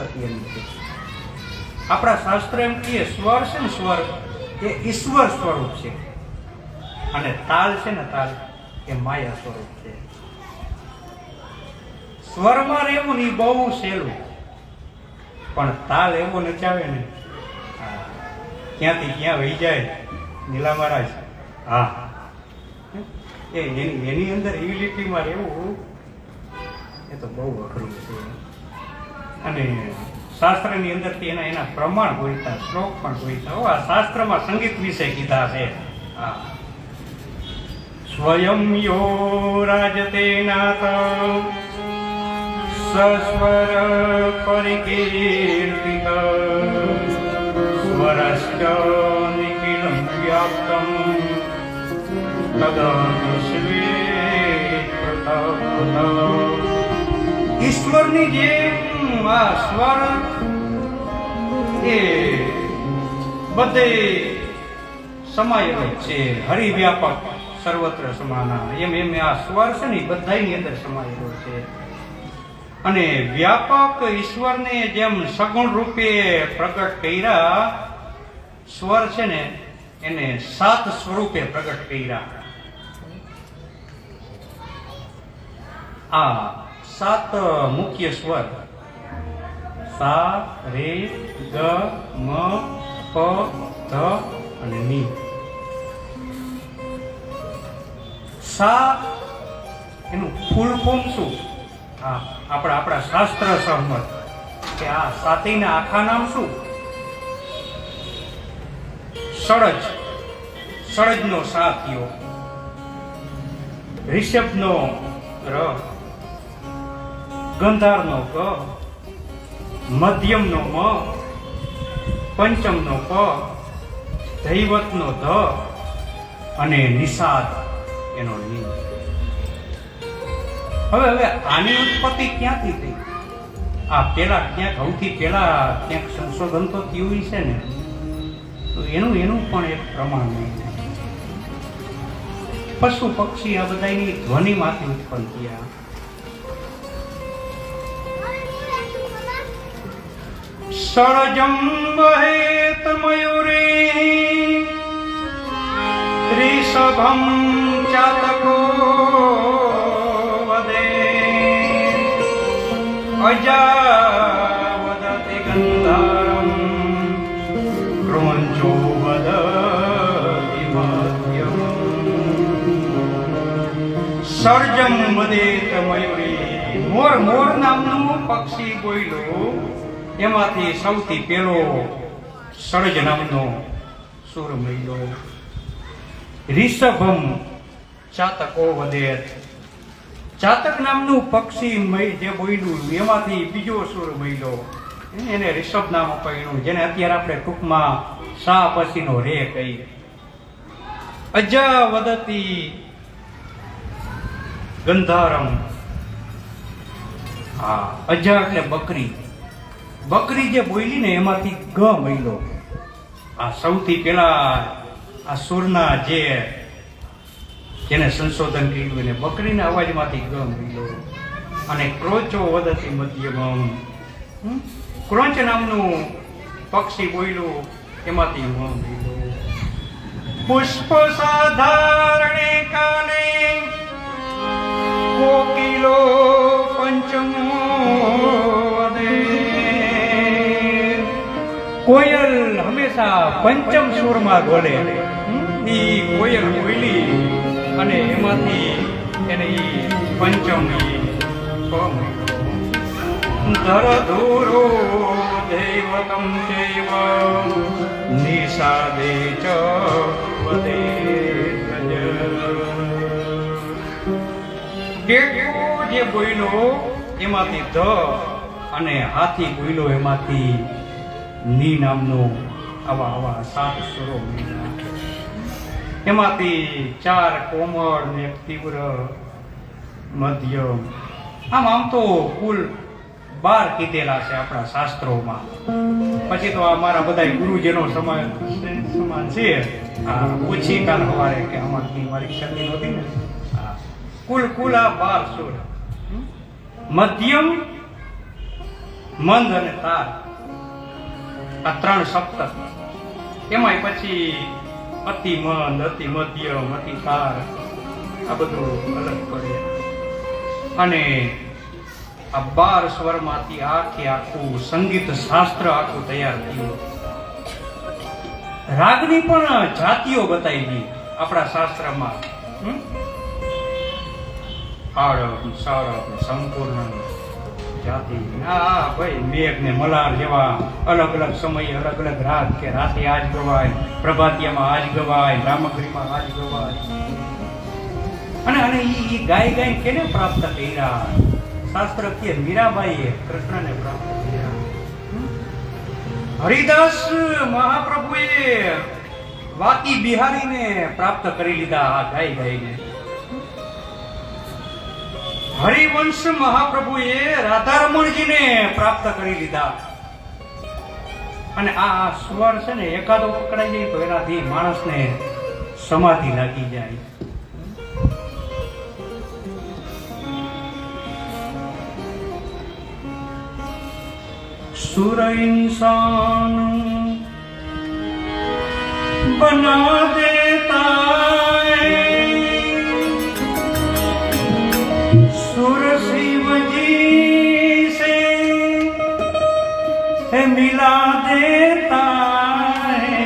અગત્યની છે. આપણા શાસ્ત્ર એમ કહે સ્વર છે ને, સ્વર એ ઈશ્વર સ્વરૂપ છે અને તાલ છે ને, તાલ એ માયા સ્વરૂપ છે. સ્વરમાં રહેવું ને બહુ સહેલું, પણ તાલ એવો નચાવે ને ક્યાંથી ક્યાં વહી જાય નીલા મહારાજ. હા, એની અંદર યુનિટીમાં રહેવું એ તો બહુ અઘરું છે. અને શાસ્ત્રની અંદરથી એના પ્રમાણ ગોઈતા, શ્લોક પણ ગોઈતા. આ શાસ્ત્રમાં સંગીત વિશે કીધા છે. હા, સ્વયં યો રાજતે નાથ સસ્વર પરિકીર્તિત સ્વરશ્ચ નિખિલં વ્યાપ્તં ઈશ્વરની જેમ આ સ્વર એ બધે સમાયેલો છે. હરિવ્યાપક સર્વત્ર સમાના, એમ આ સ્વર છે ને બધાની અંદર સમાયેલો છે. અને વ્યાપક ઈશ્વરને જેમ સગુણ રૂપે પ્રગટ કર્યા, સ્વર છે ને એને 7 સ્વરૂપે પ્રગટ કર્યા. આ 7 મુખ્ય સ્વર સા, રે, ગ, મ, પ, ધ અને ની. સા એનું ફૂલ ફોર્મ શું? હા, આપણા શાસ્ત્ર સહમત કે આ સાતીના આખા નામ શું? સળજ, સળજનો સા થયો, રિષભનો ર, ગંધારનો ગ, મધ્યમનો મ, પંચમનો પ, ધૈવતનો ધ અને નિષાદ એનો ની. હવે આની ઉત્પત્તિ ક્યાંથી થઈ? આ પેલા ક્યાંક સૌથી પેલા ક્યાંક સંશોધન તો થયું છે ને, તો એનું પણ એક પ્રમાણ નહીં. પશુ પક્ષી આ બધાની ધ્વનિમાંથી ઉત્પન્ન થયા. સળજમ વહેત મયુરી ऋषभं चातको वदे अजावदति गन्धारं क्रोञ्चो वदति मध्यम् સર્જમ વદેત મયુરી. મોર નામનું પક્ષી બોલ્યું, એમાંથી સૌથી પહેલો સર્જ નામનો સુર મળ્યો. રિષભમ ચાતકો વદેત, ચાતક નામનું પક્ષી જે બોલ્યું એમાંથી બીજો સુર મળ્યો, એને રિષભ નામ અપાયું, જેને અત્યારે આપણે ટૂંકમાં સા પછીનો રે કહી. અજા વદતી ગંધારમ. હા, અજા એટલે બકરી. બકરી જે બોલી ને એમાંથી ગ મળ્યો. આ સૌથી પેલા આ સુરના જેને સંશોધન કર્યું એને બકરીના અવાજમાંથી ગ મળ્યો. અને ક્રોચો વદતી મધ્યમમ, ક્રોચ નામનું પક્ષી બોલ્યું એમાંથી મ મળ્યો. પુષ્પ સાધારણે કાલે કોકિલો પંચમો વદે. કોયલ હંમેશા પંચમ સુરમાં બોલે. ઈ કોયલ બોલી અને એમાંથી એને ઈ પંચમ ધરધુરો દૈવતમ ચૈવ નિષાદે ચ વદે. ટેકો જે બોલ્યો એમાંથી ધ અને હાથી બોલ્યો એમાંથી ની નામનો આવા 7 સુરો મળ્યા. એમાંથી 4 કોમળ ને એક તીવ્ર મધ્યમ. આમ તો કુલ 12 કીધેલા છે આપણા શાસ્ત્રોમાં. પછી તો આ મારા બધા ગુરુજનો સમાન છે. ઓછી કાલ સવારે કે અમારી મારી ક્ષતિ નહોતી ને. કુલ આ 12 સુર. મધ્યમ મંદ અને તાર, આ ત્રણ સપ્તક. એમાંય પછી અતિ મંદ, અતિ મધ્યમ, અતિ તાર, આ બધું અલગ પડે. અને આ 12 સ્વરમાંથી આખું સંગીત શાસ્ત્ર આખું તૈયાર થયું. રાગની પણ જાતિઓ બતાવી આપણા શાસ્ત્રમાં. આડપ, સારપ, સંપૂર્ણ જાતિ. ભાઈ મેઘ ને મલાર જેવા અલગ અલગ સમયે અલગ અલગ રાગ, કે રાતે આજ ગવાય, પ્રભાતિયામાં આજ ગવાય, રામગરીમાં આજ ગવાય. અને ઈ ગાય કેને પ્રાપ્ત કર્યા? શાસ્ત્ર કે મીરાબાઈએ કૃષ્ણને પ્રાપ્ત કર્યા. હરિદાસ મહાપ્રભુએ વાકી બિહારીને પ્રાપ્ત કરી લીધા આ ગાઈને. હરિવંશ મહાપ્રભુએ રાધારમણજીને પ્રાપ્ત કરી લીધા. અને આ સ્વર છે ને એકાદો પકડાઈ જાય તો એનાથી માણસને સમાધિ લાગી જાય. सुर इंसान बना देता है, सुर शिव जी से मिला देता है.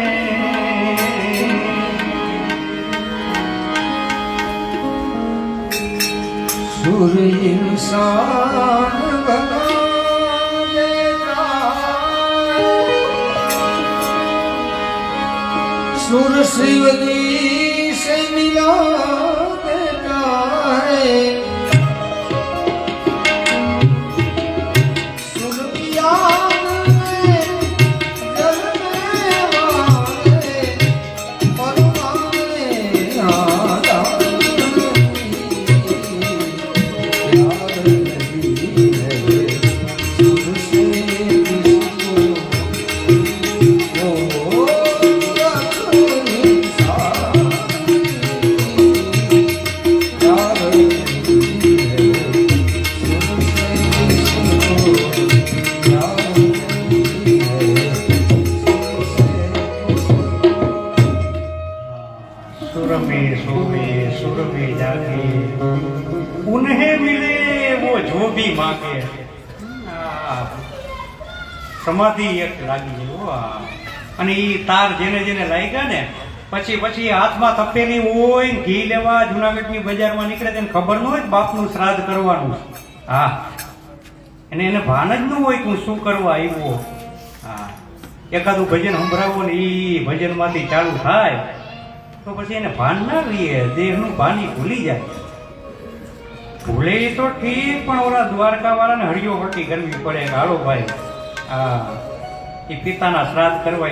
सुर इंसान बना सुर शिवजी से मिला देता है. सुर की आग में जलने वाले परवाने आदा यार नहीं है. सुर से सुर में जाके उन्हें मिले वो जो भी मांगे. સમાધિ એક લાગી ગયો. અને ઈ તાર જેને જેને લાગ્યા ને પછી હાથમાં તપેલી હોય, ઘી લેવા જુનાગઢની બજારમાં નીકળે તેને ખબર ન હોય બાપનું શ્રાદ્ધ કરવાનું. હા, એને ભાન જ ન હોય કે હું શું કરવા આવ્યો. હા, એકાદું ભજન સંભળાવો ને ઈ ભજનમાંથી ચાલુ થાય તો પછી એને ભાન ના રહીએ, દેહનું ભાની ભૂલી જાય. ભૂલે તો ઠીક, પણ ઓલા દ્વારકા વાળાને હળિયો હળટી કરવી પડે કે હાલો ભાઈ, એ પિતાના શ્રાદ્ધ કરવા